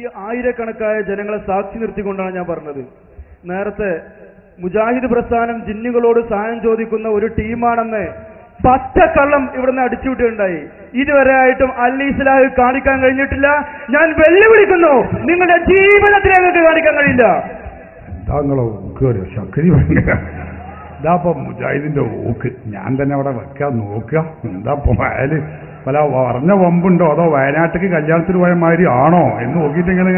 ഈ ആയിരക്കണക്കായ ജനങ്ങളെ സാക്ഷി നിർത്തിക്കൊണ്ടാണ് ഞാൻ പറഞ്ഞത്. നേരത്തെ മുജാഹിദ് പ്രസ്ഥാനം ജിന്നുകളോട് സഹായം ചോദിക്കുന്ന ഒരു ടീമാണെന്ന് പച്ചക്കള്ളം ഇവിടുന്ന് അടിച്ചുവിട്ടുണ്ടായി. ഇതുവരെ ആയിട്ടും അൽ ഇസ്ലാഹ് കാണിക്കാൻ കഴിഞ്ഞിട്ടില്ല. ഞാൻ വെല്ലുവിളിക്കുന്നു, നിങ്ങളുടെ ജീവിതത്തിൽ ഞങ്ങൾക്ക് കാണിക്കാൻ കഴിയില്ല. എന്താങ്ങളോ ശക്തി ഭയങ്കര ഇതാപ്പം മുജാഹിദിന്റെ ഓക്ക് ഞാൻ തന്നെ അവിടെ വെക്കാൻ നോക്കുക. എന്താ ഇപ്പം വയല് പല പറഞ്ഞ വമ്പുണ്ടോ അതോ വയനാട്ടിലേക്ക് കല്യാണത്തിന് പോയ മാതിരി ആണോ എന്ന് നോക്കിയിട്ട് ഇങ്ങനെ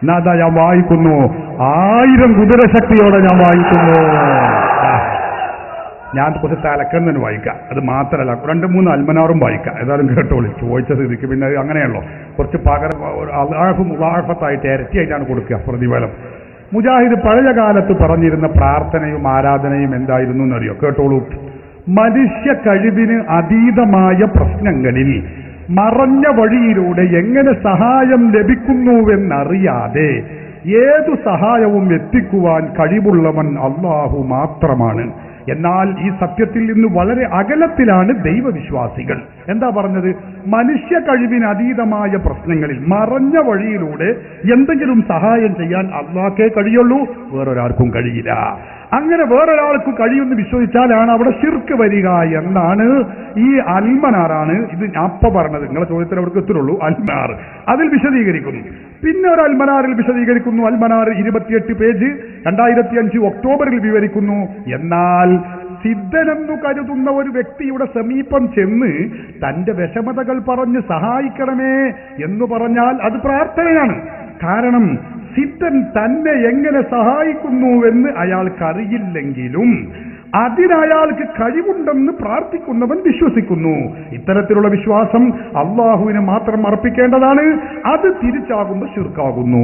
എന്നാ അതാ ഞാൻ വായിക്കുന്നു. 1000 കുതിരശക്തിയോടെ ഞാൻ വായിക്കുന്നു. ഞാൻ കുറച്ച് തലക്കന്ന് തന്നെ വായിക്കാം. അത് മാത്രമല്ല 2-3 അൽമനാറും വായിക്കാം. ഏതായാലും കേട്ടോളി, ചോദിച്ച സ്ഥിതിക്ക്. പിന്നെ അങ്ങനെയല്ലോ കുറച്ച് പകരം മുലാഫത്തായിട്ട് ഇരട്ടിയായിട്ടാണ് കൊടുക്കുക പ്രതിഫലം. മുജാഹിദ് പഴയ കാലത്ത് പറഞ്ഞിരുന്ന പ്രാർത്ഥനയും ആരാധനയും എന്തായിരുന്നു എന്നറിയോ? കേട്ടോളൂ. മനുഷ്യ കഴിവിന് അതീതമായ പ്രശ്നങ്ങളിൽ മറഞ്ഞ വഴിയിലൂടെ എങ്ങനെ സഹായം ലഭിക്കുന്നുവെന്നറിയാതെ ഏതു സഹായവും എത്തിക്കുവാൻ കഴിവുള്ളവൻ അല്ലാഹു മാത്രമാണ്. എന്നാൽ ഈ സത്യത്തിൽ നിന്ന് വളരെ അകലത്തിലാണ് ദൈവവിശ്വാസികൾ. എന്താ പറഞ്ഞത്? മനുഷ്യ കഴിവിന് അതീതമായ പ്രശ്നങ്ങളിൽ മറഞ്ഞ വഴിയിലൂടെ എന്തെങ്കിലും സഹായം ചെയ്യാൻ അല്ലാഹ്ക്കേ കഴിയുള്ളൂ, വേറൊരാൾക്കും കഴിയില്ല. അങ്ങനെ വേറൊരാൾക്കും കഴിയുമെന്ന് വിശ്വസിച്ചാലാണ് അവിടെ ശിർക്ക് വരിക എന്നാണ് ഈ അൽമനാറാണ് ഇത് അപ്പ പറഞ്ഞത്. നിങ്ങളെ ചോദ്യത്തിൽ അവർക്ക് എത്തുള്ളൂ. അൽമനാർ അതിൽ വിശദീകരിക്കുന്നു. പിന്നെ ഒരു അൽമനാറിൽ വിശദീകരിക്കുന്നു. അൽമനാർ 28 പേജ് 2005 ഒക്ടോബറിൽ വിവരിക്കുന്നു. എന്നാൽ സിദ്ധനെന്നു കരുതുന്ന ഒരു വ്യക്തിയുടെ സമീപം ചെന്ന് തന്റെ വിഷമതകൾ പറഞ്ഞ് സഹായിക്കണമേ എന്ന് പറഞ്ഞാൽ അത് പ്രാർത്ഥനയാണ്. കാരണം സിദ്ധൻ തന്നെ എങ്ങനെ സഹായിക്കുന്നുവെന്ന് അയാൾക്കറിയില്ലെങ്കിലും അതിനയാൾക്ക് കഴിവുണ്ടെന്ന് പ്രാർത്ഥിക്കുന്നവൻ വിശ്വസിക്കുന്നു. ഇത്തരത്തിലുള്ള വിശ്വാസം അള്ളാഹുവിനെ മാത്രം അർപ്പിക്കേണ്ടതാണ്. അത് തിരിച്ചാകുമ്പോൾ ശിർക്കാകുന്നു.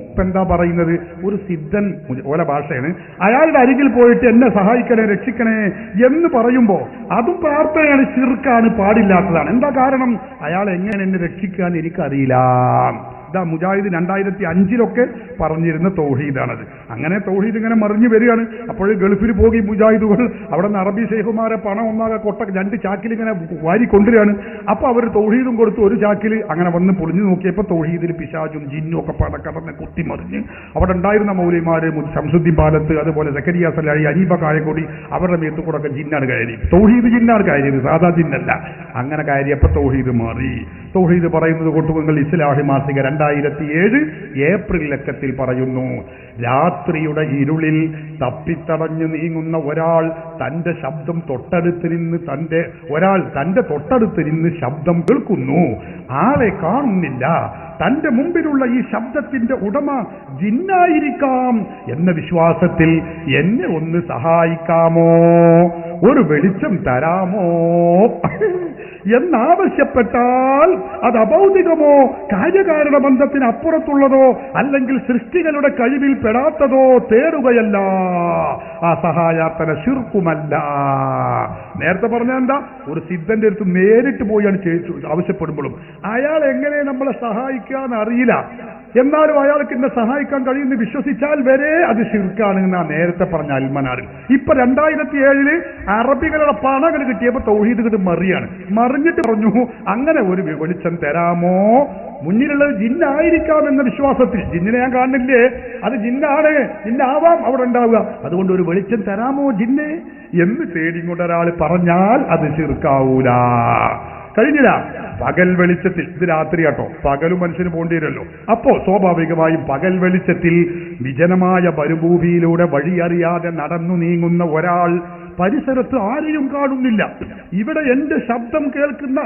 ഇപ്പൊ എന്താ പറയുന്നത്? ഒരു സിദ്ധൻ, ഓല ഭാഷയാണ്, അയാളുടെ അരികിൽ പോയിട്ട് എന്നെ സഹായിക്കണേ രക്ഷിക്കണേ എന്ന് പറയുമ്പോ അതും പ്രാർത്ഥനയാണ്, ശിർക്കാണ്, പാടില്ലാത്തതാണ്. എന്താ കാരണം? അയാൾ എങ്ങനെ എന്നെ രക്ഷിക്കാൻ എനിക്കറിയില്ല. ഇതാ മുജാഹിദ് 2005 പറഞ്ഞിരുന്ന തൗഹീദാണത്. അങ്ങനെ തൗഹീദ് ഇങ്ങനെ മറിഞ്ഞു വരികയാണ്. അപ്പോൾ ഗൾഫിൽ പോയി മുജാഹിദുകൾ അവിടെ നിന്ന് അറബി ഷെയ്ഖുമാരെ പണം ഒന്നാകെ 2 ചാക്കിൽ ഇങ്ങനെ വാരി കൊണ്ടുവരികയാണ്. അപ്പൊ അവർ തൗഹീദും കൊടുത്തു 1 ചാക്കിൽ. അങ്ങനെ വന്ന് പൊളിഞ്ഞു നോക്കിയപ്പോൾ തൗഹീദിൽ പിശാചും ജിന്നും ഒക്കെ പടക്കടന്ന് കുത്തിമറിഞ്ഞ് അവിടെ ഉണ്ടായിരുന്ന മൗലിമാര് ശംസുദ്ദീൻ പാലത്ത്, അതുപോലെ സക്കരിയ സലാഹി, അനീബ കായക്കൊടി, അവരുടെ മേത്ത് കൂടെ ഒക്കെ ജിന്നാണ് കയറി. തൗഹീദ് ജിന്നാണ് കയറിയത്, സാധാ ജിന്നല്ല. അങ്ങനെ കയറിയപ്പോൾ തൗഹീദ് മാറി. തൗഹീദ് പറയുന്നത് കൊട്ടുകുങ്ങൾ ഇസ്ലാഹി മാസിക 2007 ഏപ്രിൽ ലക്കത്തിൽ പറയുന്നു. രാത്രിയുടെ ഇരുളിൽ തപ്പിത്തടഞ്ഞു നീങ്ങുന്ന ഒരാൾ തന്റെ ശബ്ദം തൊട്ടടുത്ത് നിന്ന് ശബ്ദം കേൾക്കുന്നു. ആളെ കാണുന്നില്ല. തന്റെ മുമ്പിലുള്ള ഈ ശബ്ദത്തിന്റെ ഉടമ ജിന്നായിരിക്കാം എന്ന വിശ്വാസത്തിൽ എന്നെ ഒന്ന് സഹായിക്കാമോ, ഒരു വെളിച്ചം തരാമോ എന്നാവശ്യപ്പെട്ടാൽ അത് അഭൗതികമോ കാര്യകാരണ ബന്ധത്തിന് അപ്പുറത്തുള്ളതോ അല്ലെങ്കിൽ സൃഷ്ടികളുടെ കഴിവിൽ പെടാത്തതോ തേടുകയല്ല, ആ സഹായാർത്ഥന ശിർക്കുമല്ല. നേരത്തെ പറഞ്ഞ എന്താ? ഒരു സിദ്ധന്റെ അടുത്ത് നേരിട്ട് പോയാണ് ആവശ്യപ്പെടുമ്പോഴും അയാൾ എങ്ങനെ നമ്മളെ സഹായിക്കാന്ന് അറിയില്ല, എന്നാലും അയാൾക്ക് എന്നെ സഹായിക്കാൻ കഴിയുമെന്ന് വിശ്വസിച്ചാൽ വരെ അത് ശിർക്കാണ് എന്നാ നേരത്തെ പറഞ്ഞ അൽമനാറിൽ. ഇപ്പൊ 2007 അറബികളുടെ പണകൾ കിട്ടിയപ്പോ തൗഹീദ് കിട്ട് മറിഞ്ഞിട്ട് പറഞ്ഞു, അങ്ങനെ ഒരു വെളിച്ചം തരാമോ, മുന്നിലുള്ളത് ജിന്നായിരിക്കാം എന്ന വിശ്വാസത്തിൽ. ജിന്നിനെ ഞാൻ കാണുന്നില്ലേ, അത് ജിന്നാണ്, ജിന്നാവാം അവിടെ ഉണ്ടാവുക, അതുകൊണ്ട് ഒരു വെളിച്ചം തരാമോ ജിന്നെ എന്ന് തേടിക്കൊണ്ട് ഒരാൾ പറഞ്ഞാൽ അത് ശിർക്കാവൂല. കഴിഞ്ഞില്ല. പകൽ വെളിച്ചത്തിൽ, ഇത് രാത്രി കേട്ടോ, പകലും മനുഷ്യന് പോണ്ടി വരുമല്ലോ. അപ്പോ സ്വാഭാവികമായും പകൽ വെളിച്ചത്തിൽ വിജനമായ മരുഭൂമിയിലൂടെ വഴിയറിയാതെ നടന്നു നീങ്ങുന്ന ഒരാൾ പരിസരത്ത് ആരെയും കാണുന്നില്ല. ഇവിടെ എന്റെ ശബ്ദം കേൾക്കുന്ന